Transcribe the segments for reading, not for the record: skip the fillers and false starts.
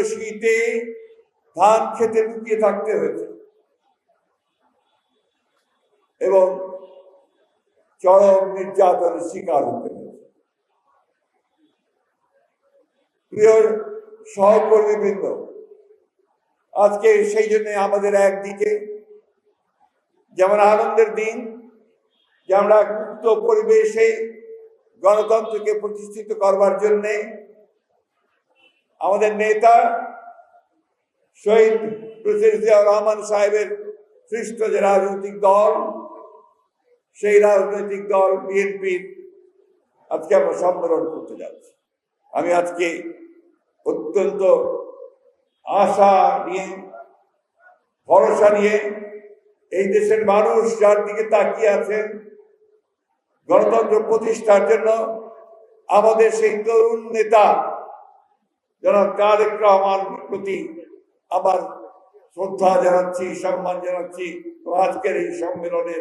শীতে ধান খেতে লুকিয়ে থাকতে হয়েছে এবং চরম নির্যাতনের শিকার হতে হয়েছে। প্রিয় সহকর্মীবৃন্দ, আজকে সেই জন্য আমাদের একদিকে যেমন আনন্দের দিন যে আমরা মুক্ত পরিবেশে গণতন্ত্রকে প্রতিষ্ঠিত করবার জন্য আমাদের নেতা শহীদ প্রেসিডেন্ট জিয়াউর রহমান সাহেবের সৃষ্ট যে রাজনৈতিক দল, সেই রাজনৈতিক দল বিএনপির আজকে আমরা সম্মেলন করতে যাচ্ছি। আমি আজকে অত্যন্ত আশা নিয়ে, ভরসা নিয়ে এই দেশের মানুষ যার দিকে তাকিয়ে আছেন গণতন্ত্র প্রতিষ্ঠার জন্য, আমাদের সেই তরুণ নেতা জনাব তারেক রহমানের প্রতি আবার শ্রদ্ধা জানাচ্ছি, সম্মান জানাচ্ছি। আজকের এই সম্মেলনে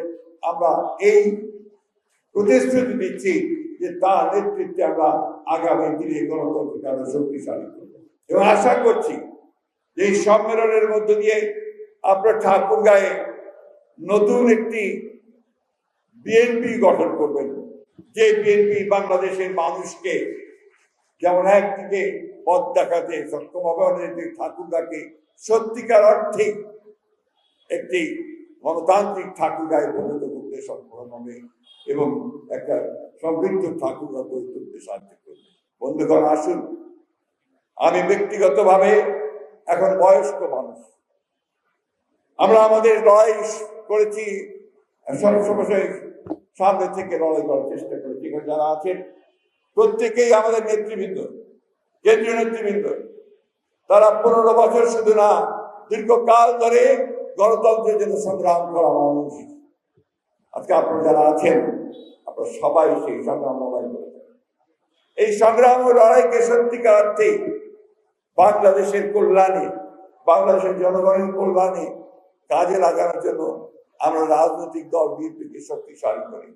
আমরা এই প্রতিশ্রুতি দিচ্ছি যে তার নেতৃত্বে আমরা আগামী দিনে গণতন্ত্রকে আরো শক্তিশালী করব এবং আশা করছি যে এই সম্মেলনের মধ্য দিয়ে আপনার ঠাকুরগাঁয়ে নতুন একটি বিএনপি গঠন করবেন, যে বিএনপি বাংলাদেশের মানুষকে যেমন একদিকে পথ দেখাতে সক্ষম হবে, ঠাকুরগাঁকে সত্যিকার অর্থে একটি গণতান্ত্রিক ঠাকুরগাঁয়ে পরিণত করতে সক্ষম হবে এবং একটা সমৃদ্ধ ঠাকুরগাঁ গড়ে তুলতে সাহায্য করবে। বন্ধুগণ, আসুন, আমি ব্যক্তিগতভাবে এখন বয়স্ক মানুষ, আমরা আমাদের লড়াই করেছি, সবসময় সামনে থেকে লড়াই করার চেষ্টা করেছি। এখানে যারা আছেন প্রত্যেকেই আমাদের নেতৃবৃন্দ, কেন্দ্রীয় নেতৃবৃন্দ, তারা 15 বছর শুধু না, দীর্ঘকাল ধরে গণতন্ত্রের জন্য সংগ্রাম করা মানুষ। আজকে আপনারা যারা আছেন, আপনারা সবাই সেই সংগ্রাম লড়াই করেছেন। এই সংগ্রাম ও লড়াইকে সত্যিকার অর্থে বাংলাদেশের কল্যাণে, বাংলাদেশের জনগণের কল্যাণে কাজে লাগানোর জন্য আমরা রাজনৈতিক দল বিএনপিকে শক্তিশালী করি।